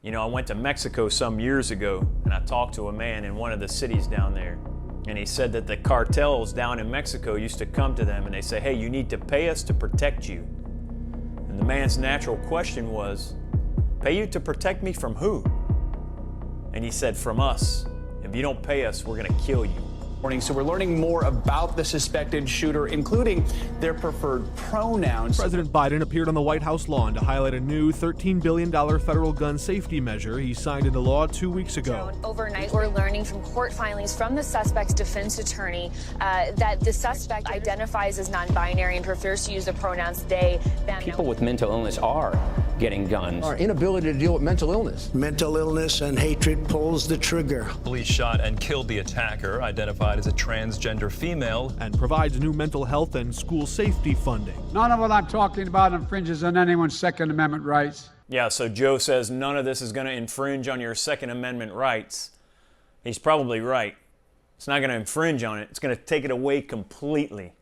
You know, I went to Mexico some years ago and I talked to a man in one of the cities down there. And he said that the cartels down in Mexico used to come to them and they say, hey, you need to pay us to protect you. And the man's natural question was, pay you to protect me from who? And he said, from us. If you don't pay us, we're gonna kill you. So we're learning more about the suspected shooter, including their preferred pronouns. President Biden appeared on the White House lawn to highlight a new $13 billion federal gun safety measure he signed into law 2 weeks ago. Overnight, we're learning from court filings from the suspect's defense attorney that the suspect identifies as non-binary and prefers to use the pronouns they, them. People with mental illness are getting guns. Our inability to deal with mental illness. Mental illness and hatred pulls the trigger. Police shot and killed the attacker, identified as a transgender female. And provides new mental health and school safety funding. None of what I'm talking about infringes on anyone's Second Amendment rights. Yeah, so Joe says none of this is going to infringe on your Second Amendment rights. He's probably right. It's not going to infringe on it. It's going to take it away completely.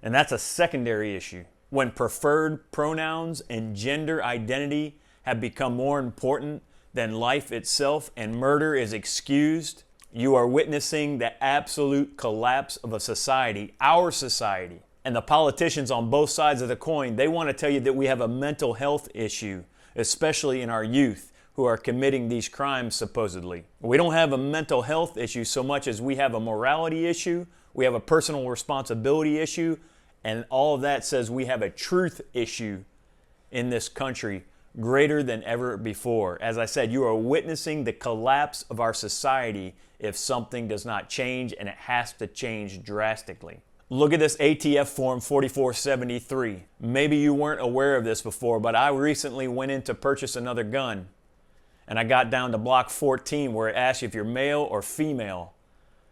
And that's a secondary issue. When preferred pronouns and gender identity have become more important than life itself and murder is excused, you are witnessing the absolute collapse of a society, our society. And the politicians on both sides of the coin, they want to tell you that we have a mental health issue, especially in our youth who are committing these crimes supposedly. We don't have a mental health issue so much as we have a morality issue, we have a personal responsibility issue, and all of that says we have a truth issue in this country greater than ever before. As I said, you are witnessing the collapse of our society if something does not change, and it has to change drastically. Look at this ATF form 4473. Maybe you weren't aware of this before, but I recently went in to purchase another gun, and I got down to block 14 where it asks you if you're male or female.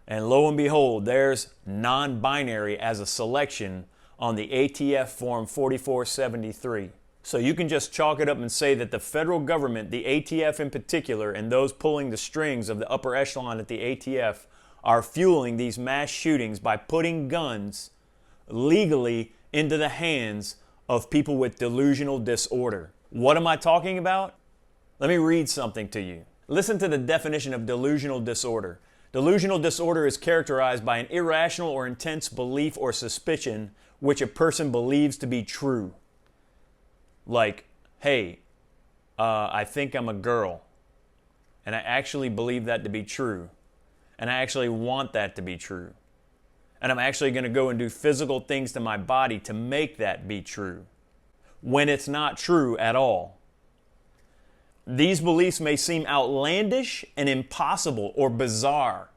And lo and behold, there's non-binary as a selection on the ATF form 4473. So you can just chalk it up and say that the federal government, the ATF in particular, and those pulling the strings of the upper echelon at the ATF are fueling these mass shootings by putting guns legally into the hands of people with delusional disorder. What am I talking about? Let me read something to you. Listen to the definition of delusional disorder. Delusional disorder is characterized by an irrational or intense belief or suspicion which a person believes to be true. Like, hey, I think I'm a girl, and I actually believe that to be true, and I actually want that to be true, and I'm actually going to go and do physical things to my body to make that be true, when it's not true at all. These beliefs may seem outlandish and impossible or bizarre.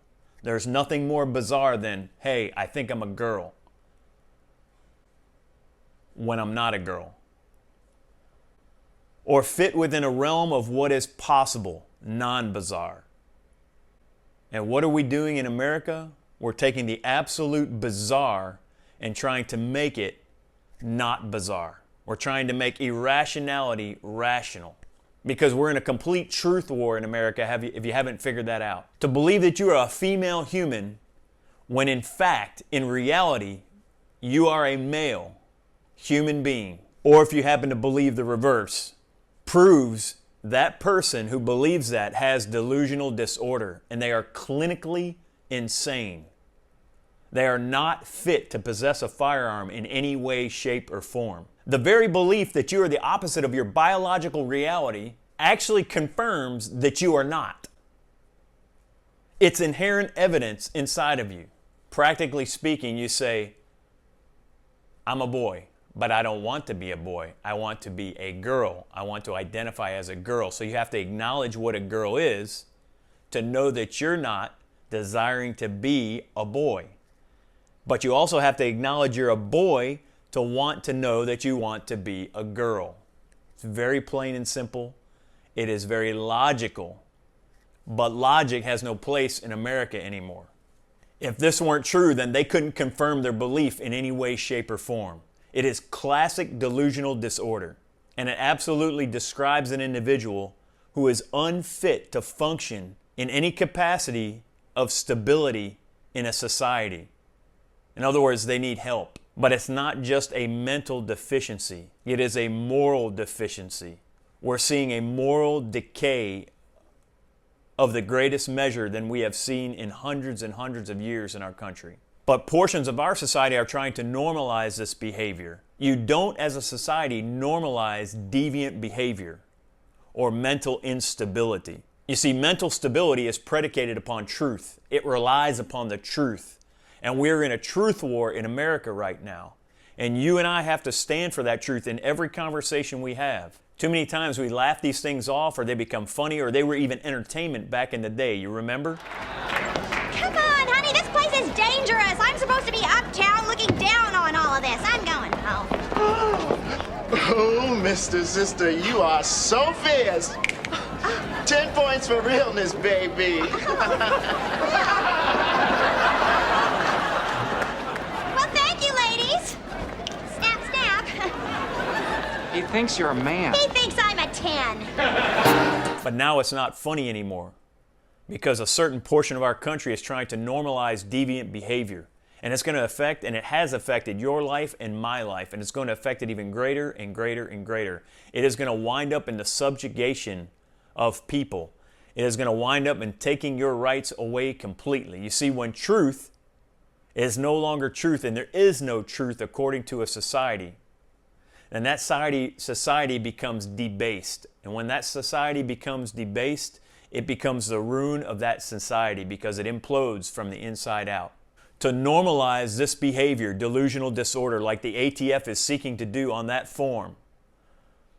There's nothing more bizarre than, hey, I think I'm a girl, when I'm not a girl. Or fit within a realm of what is possible, non-bizarre. And what are we doing in America? We're taking the absolute bizarre and trying to make it not bizarre. We're trying to make irrationality rational. Because we're in a complete truth war in America, if you haven't figured that out. To believe that you are a female human, when in fact, in reality, you are a male human being. Or if you happen to believe the reverse, proves that person who believes that has delusional disorder and they are clinically insane. They are not fit to possess a firearm in any way, shape, or form. The very belief that you are the opposite of your biological reality actually confirms that you are not. It's inherent evidence inside of you. Practically speaking, you say, I'm a boy. But I don't want to be a boy. I want to be a girl. I want to identify as a girl. So you have to acknowledge what a girl is to know that you're not desiring to be a boy. But you also have to acknowledge you're a boy to want to know that you want to be a girl. It's very plain and simple. It is very logical. But logic has no place in America anymore. If this weren't true, then they couldn't confirm their belief in any way, shape, or form. It is classic delusional disorder, and it absolutely describes an individual who is unfit to function in any capacity of stability in a society. In other words, they need help. But it's not just a mental deficiency. It is a moral deficiency. we're seeing a moral decay of the greatest measure than we have seen in hundreds and hundreds of years in our country. But portions of our society are trying to normalize this behavior. You don't, as a society, normalize deviant behavior or mental instability. You see, mental stability is predicated upon truth. It relies upon the truth. And we're in a truth war in America right now. And you and I have to stand for that truth in every conversation we have. Too many times we laugh these things off, or they become funny, or they were even entertainment back in the day. You remember? Come on, honey, this place is dangerous. I'm supposed to be uptown looking down on all of this. I'm going home. Oh, Mr. Sister, you are so fierce. 10 points for realness, baby. Well, thank you, ladies. Snap, snap. He thinks you're a man. He thinks I'm a 10. But now it's not funny anymore because a certain portion of our country is trying to normalize deviant behavior. And it's going to affect, and it has affected your life and my life, and it's going to affect it even greater and greater and greater. It is going to wind up in the subjugation of people. It is going to wind up in taking your rights away completely. You see, when truth is no longer truth, and there is no truth according to a society, then that society becomes debased. And when that society becomes debased, it becomes the ruin of that society because it implodes from the inside out. To normalize this behavior, delusional disorder, like the ATF is seeking to do on that form,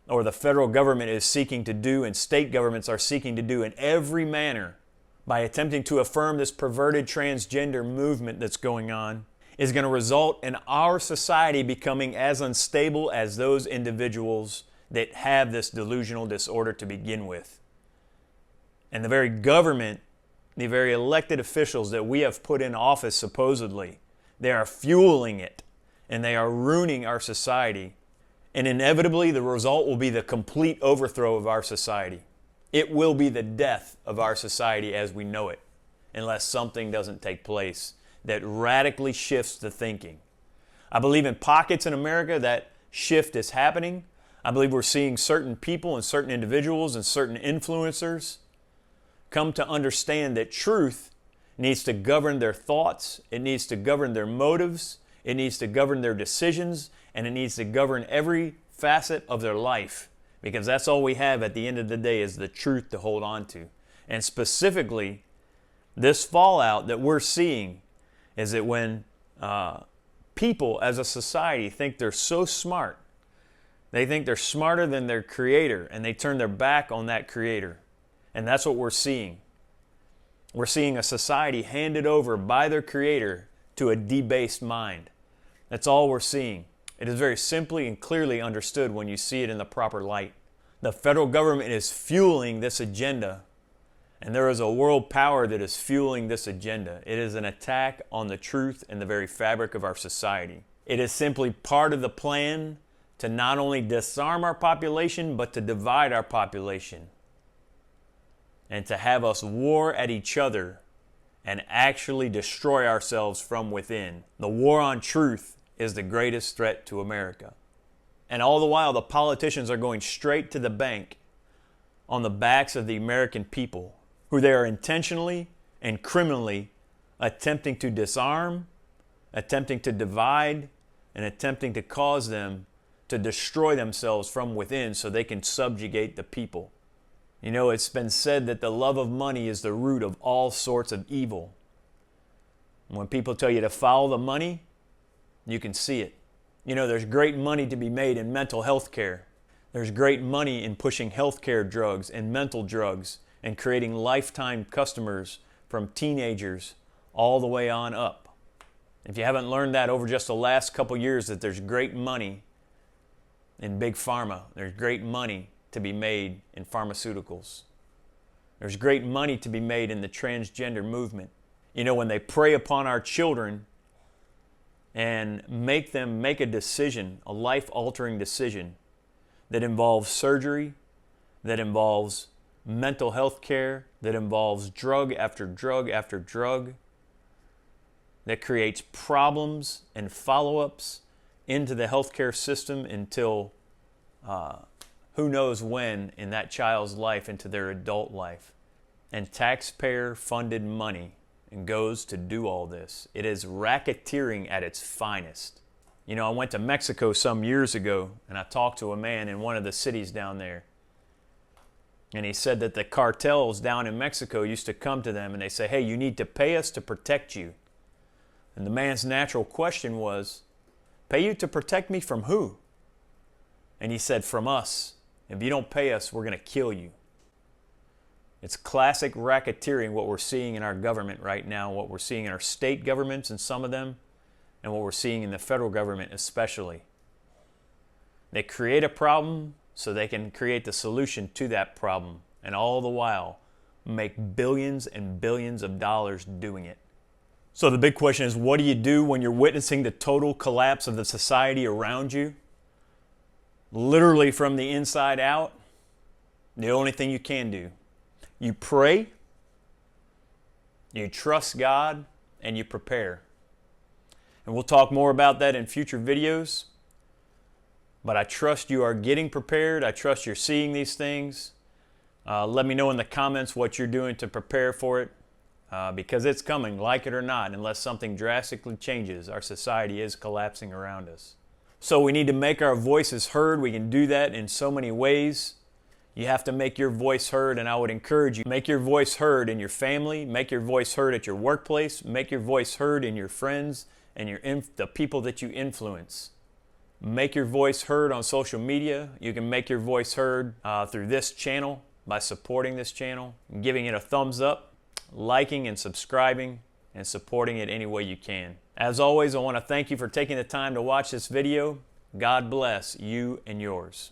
or the federal government is seeking to do, and state governments are seeking to do in every manner by attempting to affirm this perverted transgender movement that's going on, is going to result in our society becoming as unstable as those individuals that have this delusional disorder to begin with. And the very government, the very elected officials that we have put in office supposedly, they are fueling it and they are ruining our society. And inevitably the result will be the complete overthrow of our society. It will be the death of our society as we know it, unless something doesn't take place that radically shifts the thinking. I believe in pockets in America that shift is happening. I believe we're seeing certain people and certain individuals and certain influencers come to understand that truth needs to govern their thoughts, it needs to govern their motives, it needs to govern their decisions, and it needs to govern every facet of their life. Because that's all we have at the end of the day is the truth to hold on to. And specifically, this fallout that we're seeing is that when people as a society think they're so smart, they think they're smarter than their creator, and they turn their back on that creator. And that's what we're seeing. We're seeing a society handed over by their creator to a debased mind. That's all we're seeing. It is very simply and clearly understood when you see it in the proper light. The federal government is fueling this agenda, and there is a world power that is fueling this agenda. It is an attack on the truth and the very fabric of our society. It is simply part of the plan to not only disarm our population, but to divide our population, and to have us war at each other and actually destroy ourselves from within. The war on truth is the greatest threat to America. And all the while, the politicians are going straight to the bank on the backs of the American people, who they are intentionally and criminally attempting to disarm, attempting to divide, and attempting to cause them to destroy themselves from within so they can subjugate the people. You know, it's been said that the love of money is the root of all sorts of evil. When people tell you to follow the money, you can see it. You know, there's great money to be made in mental health care. There's great money in pushing health care drugs and mental drugs and creating lifetime customers from teenagers all the way on up. If you haven't learned that over just the last couple years, that there's great money in big pharma, there's great money to be made in pharmaceuticals. There's great money to be made in the transgender movement. You know, when they prey upon our children and make them make a decision, a life-altering decision that involves surgery, that involves mental health care, that involves drug after drug after drug, that creates problems and follow-ups into the healthcare system until who knows when in that child's life into their adult life. And taxpayer-funded money and goes to do all this. It is racketeering at its finest. You know, I went to Mexico some years ago, and I talked to a man in one of the cities down there. And he said that the cartels down in Mexico used to come to them and they say, hey, you need to pay us to protect you. And the man's natural question was, pay you to protect me from who? And he said, from us. If you don't pay us, we're going to kill you. It's classic racketeering, what we're seeing in our government right now, what we're seeing in our state governments and some of them, and what we're seeing in the federal government especially. They create a problem so they can create the solution to that problem, and all the while make billions and billions of dollars doing it. So the big question is, what do you do when you're witnessing the total collapse of the society around you? Literally from the inside out, the only thing you can do. You pray, you trust God, and you prepare. And we'll talk more about that in future videos. But I trust you are getting prepared. I trust you're seeing these things. Let me know in the comments what you're doing to prepare for it. Because it's coming, like it or not, unless something drastically changes. Our society is collapsing around us. So we need to make our voices heard. We can do that in so many ways. You have to make your voice heard, and I would encourage you, make your voice heard in your family, make your voice heard at your workplace, make your voice heard in your friends and the people that you influence. Make your voice heard on social media. You can make your voice heard through this channel by supporting this channel, giving it a thumbs up, liking and subscribing, and supporting it any way you can. As always, I want to thank you for taking the time to watch this video. God bless you and yours.